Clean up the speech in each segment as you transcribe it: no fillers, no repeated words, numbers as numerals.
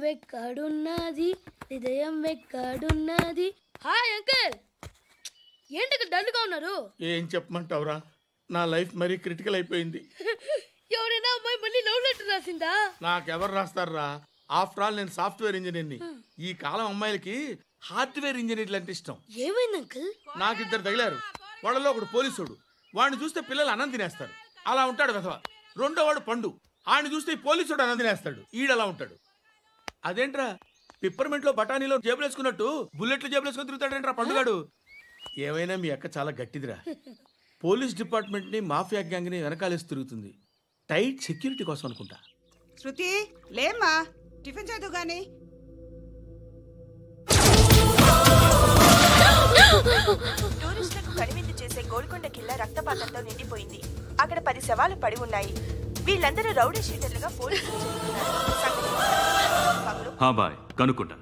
వెక్కడున్నది హృదయం వెక్కడున్నది. Hi uncle, ఏంటి డల్గా ఉన్నారు? ఏం చెప్పమంటావురా, నా లైఫ్ మరీ క్రిటికల్ అయిపోయింది. ఎవరైనా అమ్మాయి మళ్ళీ లవ్ లెటర్ రాసిందా? నాకెవరు రాస్తారా? ఆఫ్టర్ ఆల్ నేను సాఫ్ట్వేర్ ఇంజనీర్ని. ఈ కాలం అమ్మాయిలకి హార్డ్వేర్ ఇంజనీర్లు అంటే ఇష్టం. ఏమైంది అంకుల్? నాకు ఇద్దరు తగిలారు. వాళ్ళలో ఒకడు పోలీసుడు. వాడిని చూస్తే పిల్లలు అన్నం తినేస్తారు, అలా ఉంటాడు వెధవ. రెండో వాడు పండు. ఆయన చూస్తే ఈ పోలీసుడు అన్నం తినేస్తాడు, ఈడలా ఉంటాడు. అదేంట్రా పిప్పర్మెంట్ లో బఠానీలో జేబులు వేసుకున్నట్టు బుల్లెట్లు జేబులు వేసుకుని తిరుగుతాడేంట్రా పండుగాడు. ఏమైనా మీ అక్క చాలా గట్టిదిరా. పోలీస్ డిపార్ట్మెంట్ ని మాఫియా గ్యాంగ్ ని వెనకాలేసి తిరుగుతుంది. టైట్ సెక్యూరిటీ కోసం అనుకుంటా. శృతి లేమ్మా, టిఫిన్ చేద్దు గాని. టూరిస్టులకు కనువిందు చేసే గోల్కొండ కిల్లా రక్తపాతంతో నిండిపోయింది. అక్కడ 10 శవాలు పడి ఉన్నాయి. వీళ్ళందరూ రౌడీ షీటర్లుగా పోలీసులు బాయ్ కనుక్కుంటా.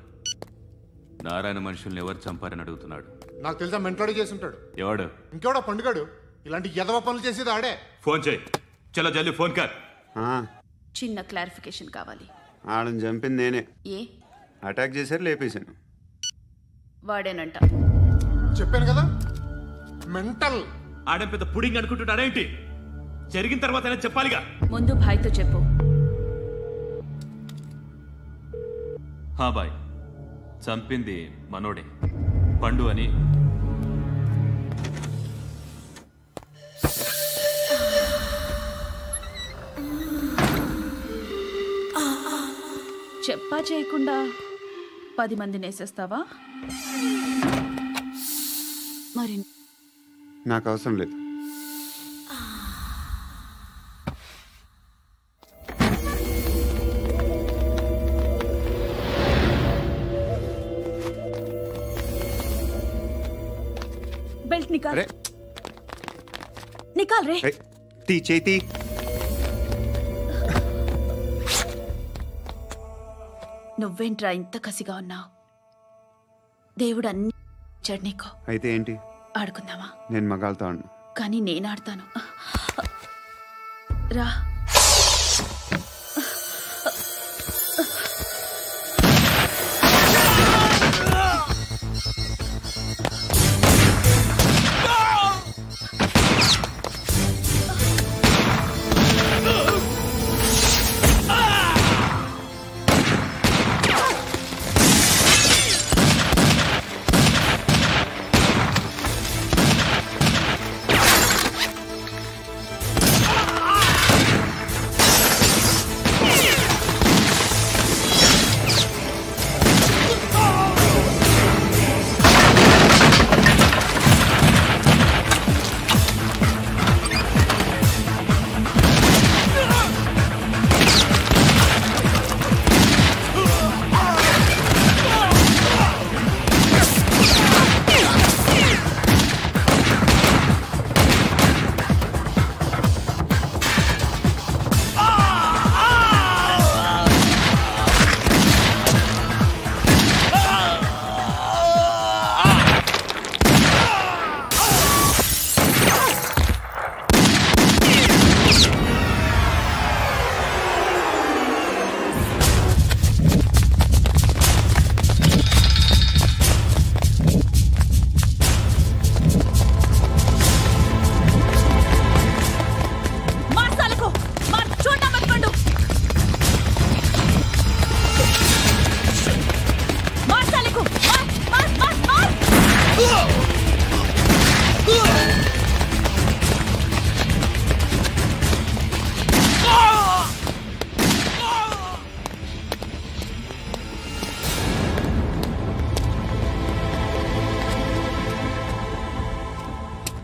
నారాయణ మనుషుల్ని ఎవరు చంపారని అడుగుతున్నాడు. నాకు తెలుసా, మెంటోడు చేసి ఉంటాడు. ఎవడు? ఇంకెవడా పండుగాడు. ఇలాంటి ఎదవ పనులు చేసేది ఆడే. ఫోన్ చేయి. చలో జల్దీ ఫోన్ కర్. చిన్న క్లారిఫికేషన్ కావాలి. ఆడని చంపింది నేనే. ఏ అటాక్ చేశారు, లేపేశాను. వాడేనంట. చెప్పాను కదా, మెంటల్. ఆడెం పెద్ద పుడింగ్ అనుకుంటున్నాడేంటి? జరిగిన తర్వాత అయినా చెప్పాలిగా. ముందు భాయ్తో చెప్పు. బాయ్, చంపింది మనోడే, పండు అని. చెప్పా చేయకుండా 10 మందిని వేసేస్తావా? మరి నాకు అవసరం లేదు. बेल्ट निकाल। निकाल रे। ती चेती। నువ్వేంట్రా ఇంత కసిగా ఉన్నావు? దేవుడు అన్ని ఇచ్చాడు నీకు. అయితే ఏంటి? ఆడుకుందామా? నేను మగాళ్ళతో ఆడను. కానీ నేను ఆడతాను. రా.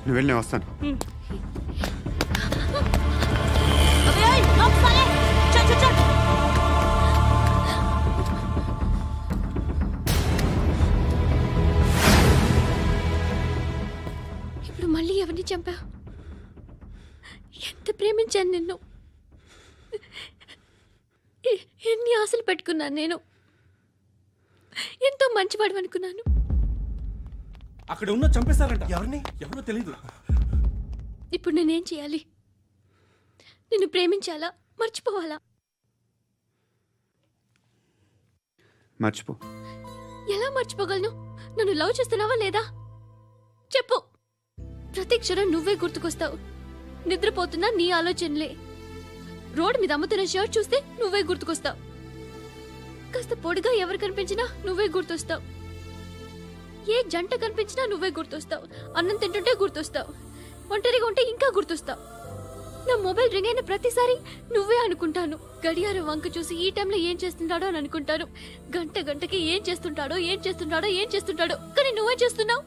నువ్వు వెళ్ళి వస్తాను. ఇప్పుడు మళ్ళీ ఎవరిని చంపా? ఎంత ప్రేమించాను నిన్ను, ఎన్ని ఆశలు పెట్టుకున్నాను. నేను ఎంతో మంచివాడు అనుకున్నాను. అక్కడ ఉన్న చంపేస్తారంట. ఎవరిని? ఎవరో తెలీదు. ఇప్పుడు నేనేం చేయాలి? నిన్ను ప్రేమించాలా, మర్చిపోవాలా? మర్చిపో. ఎలా మర్చిపోగలను? నన్ను లవ్ చేస్తున్నావా లేదా చెప్పు. ప్రతి క్షణం నువ్వే గుర్తుకొస్తావు. నిద్రపోతున్నా నీ ఆలోచనలే. రోడ్డు మీద అమ్ముతున్న షర్ట్ చూస్తే నువ్వే గుర్తుకొస్తావు. కాస్త పొడిగా ఎవరు కనిపించినా నువ్వే గుర్తొస్తావు. ఏ జంట కనిపించినా నువ్వే గుర్తొస్తావు. అన్నం తింటుంటే గుర్తొస్తావు. ఒంటరిగా ఉంటే ఇంకా గుర్తొస్తావు. నా మొబైల్ రింగ్ అయిన ప్రతిసారి నువ్వే అనుకుంటాను. గడియారం వంక చూసి ఈ టైంలో ఏం చేస్తుంటాడో అని అనుకుంటాను. గంటకి ఏం చేస్తుంటాడో కానీ నువ్వే చేస్తున్నావు.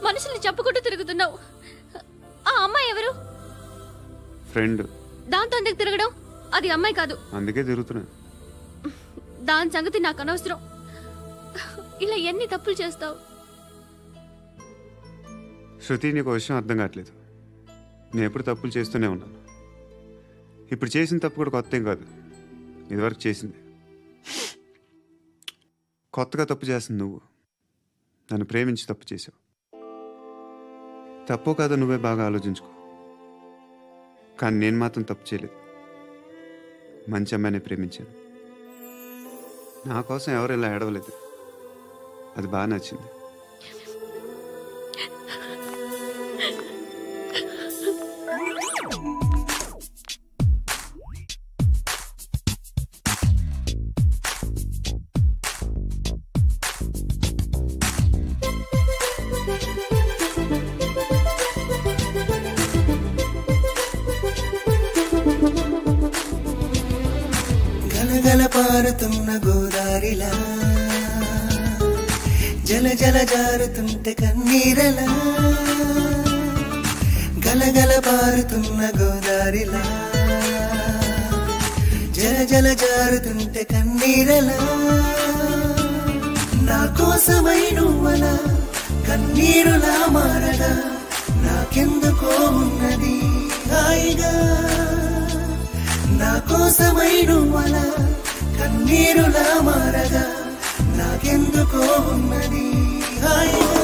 మనుషుల్ని చంపుకుంటూ తిరుగుతున్నావు. ఆ అమ్మాయి ఎవరు? ఫ్రెండ్. దాంతో ఎందుకు తిరగడం? అది అమ్మాయి కాదు. అందుకే తిరుగుతున్నా. దాని సంగతి నాకు అనవసరం. ఇలా ఎన్ని తప్పులు చేస్తావు? శృతి, నీకు విషయం అర్థం కావట్లేదు. నేను ఎప్పుడు తప్పులు చేస్తూనే ఉన్నాను. ఇప్పుడు చేసిన తప్పు కూడా కొత్త ఏం కాదు. ఇదివరకు చేసింది. కొత్తగా తప్పు చేస్తుంది నువ్వు. నన్ను ప్రేమించి తప్పు చేసావు. తప్పో కాదో నువ్వే బాగా ఆలోచించుకో. కానీ నేను మాత్రం తప్పు చేయలేదు. మంచి అమ్మాయిని ప్రేమించాను. నా కోసం ఎవరు ఇలా ఏడవలేదు. అది బాగా నచ్చింది. గలగల పారుతున్న గోదారిలా జల జల జారుతుంటే కన్నీరలా. గలగల పారుతున్న గోదారిలా జల జల జారుతుంటే కన్నీరలా. నా కోసమై నువ్వలా కన్నీరులా మారగా నాకెందుకో ఉన్నది హాయిగా. నా కోసమై నువ్వలా కన్నీరులా మారగా నాకెందుకో ఉన్నది హాయిగా.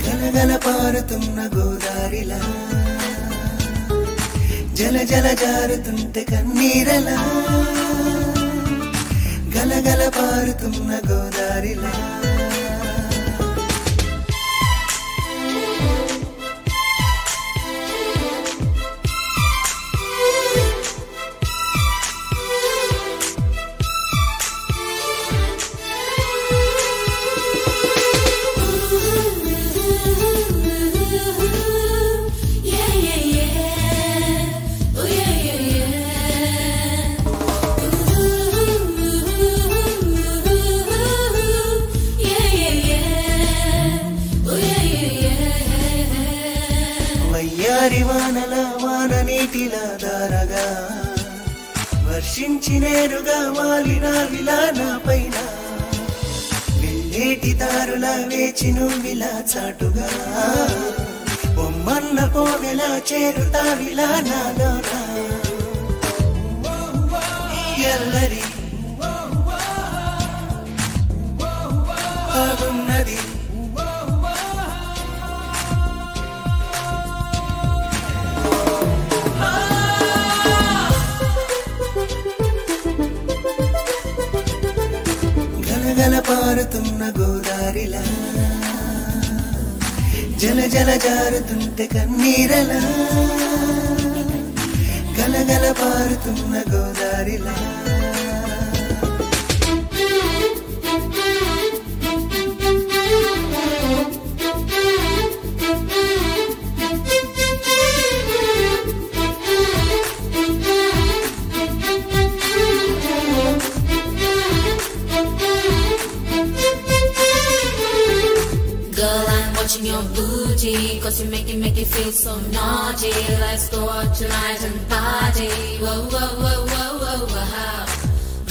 గలగల పారుతున్న గోదారిలా జల జల జారుతుంటే కన్నీరలా. గలగల పారుతున్న గోదారిలా వానల వాన నీటిలా దారగా వర్షించి నేరుగా వాలిన విలా నా పైన. వెళ్ళేటి దారులా వేచి నువ్విలా చాటుగా బొమ్మన్న పోగెలా చేరుతావిలా నాలోనా. ఎల్లరి బాగున్నది గలగల పారుతున్న గోదారిలా జల జల జారుతుంటే కన్నీరలా. గలగల పారుతున్న గోదారిలా Your booty, cause you make it feel so naughty. Let's go out tonight and party. Whoa, whoa, whoa, whoa, whoa, whoa.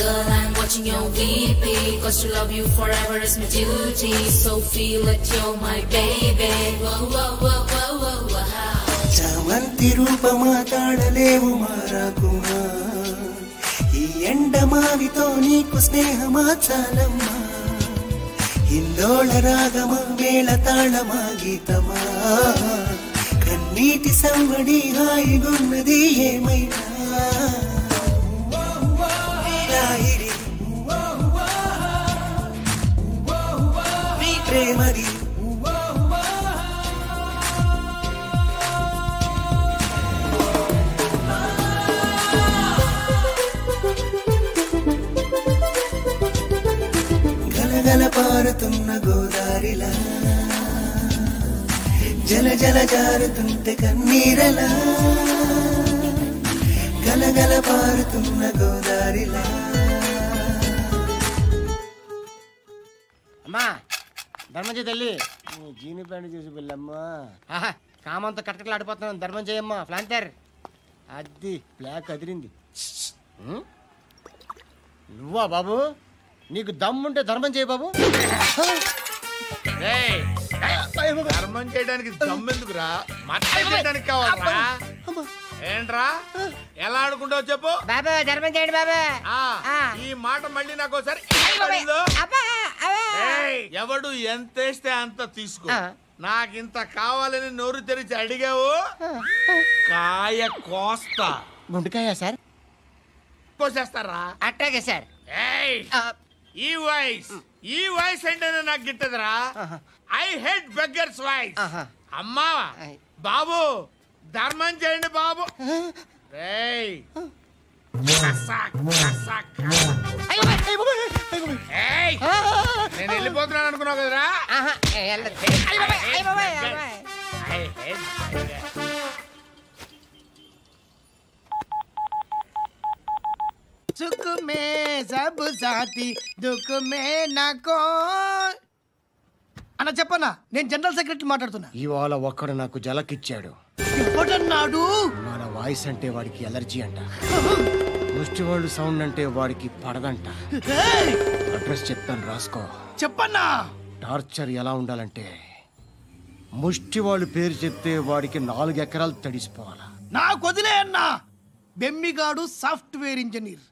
Girl, I'm watching your VP, cause to love you forever is my duty. So feel it, you're my baby. Whoa, whoa, whoa, whoa, whoa, whoa. చామంతి రూపమా తాళలేవు మారాకుమా. ఈ ఎండమావితో నీకు స్నేహమా చాలమ్మా. హిందోళ రాగమా మేళ తాళమా గీతమా. కన్నీటి సంవడి హాయిగున్నది ఏమ పారుతున్న గోదారిలా జల జల జారుతుంటే కన్నీరలా గలగల పారుతున్న గోదారిలా. అమ్మా ధర్మం చేయి తల్లి. జీని ప్యాంటు చూసి వెళ్ళమ్మా. కామంతో కట్టకలు ఆడిపోతున్నాను. ధర్మం చేయమ్మా. ఫ్లాంటర్ అది బ్లాక్ అదిరింది. నువ్వా బాబు? నీకు దమ్ముంటే ధర్మం చేయి బాబు. ధర్మం చేయడానికి దమ్మెందుకురా? మతం చేయడానికి కావాలరా? ఏంట్రా ఎలా ఆడుకుంటావు చెప్పు బాబా. ధర్మం చేయండి బాబా. ఈ మాట మళ్ళీ నాకు ఒకసారి ఎవడు ఎంత వేస్తే అంత తీసుకో. నాకింత కావాలని నోరు తెరిచి అడిగావు కాయ కోస్తా. గుండెకాయ సార్? కోసేస్తారా? అట్టాగే సార్. ఈ వాయిస్ అంటేనే నాకు గిట్టదురా. I hate beggars voice. అమ్మా బాబు ధర్మం చేయండి బాబు. నేను వెళ్ళిపోతున్నాను అనుకున్నావు కదరా? సుఖ మే సబ్ సాథీ దుఃఖ మే నాకో. అన్న చెప్పన్నా, నేను జనరల్ సెక్రటరీ మాట్లాడుతున్నా. ఇవాళ ఒక్కడు నాకు జలకిచ్చాడు. ఎవడన్నాడు? మన వాయిస్ అంటే వాడికి ఎలర్జీ అంట. ముష్టి వాళ్ళు సౌండ్ అంటే వాడికి పడదంట. అడ్రస్ చెప్తాను రాసుకో. చెప్పన్నా. టార్చర్ ఎలా ఉండాలంటే ముష్టి వాళ్ళు పేరు చెప్తే వాడికి 4 ఎకరాలు తడిసిపోవాలా. నాకు వదిలే అన్నా. బెమ్మిగాడు సాఫ్ట్వేర్ ఇంజనీర్.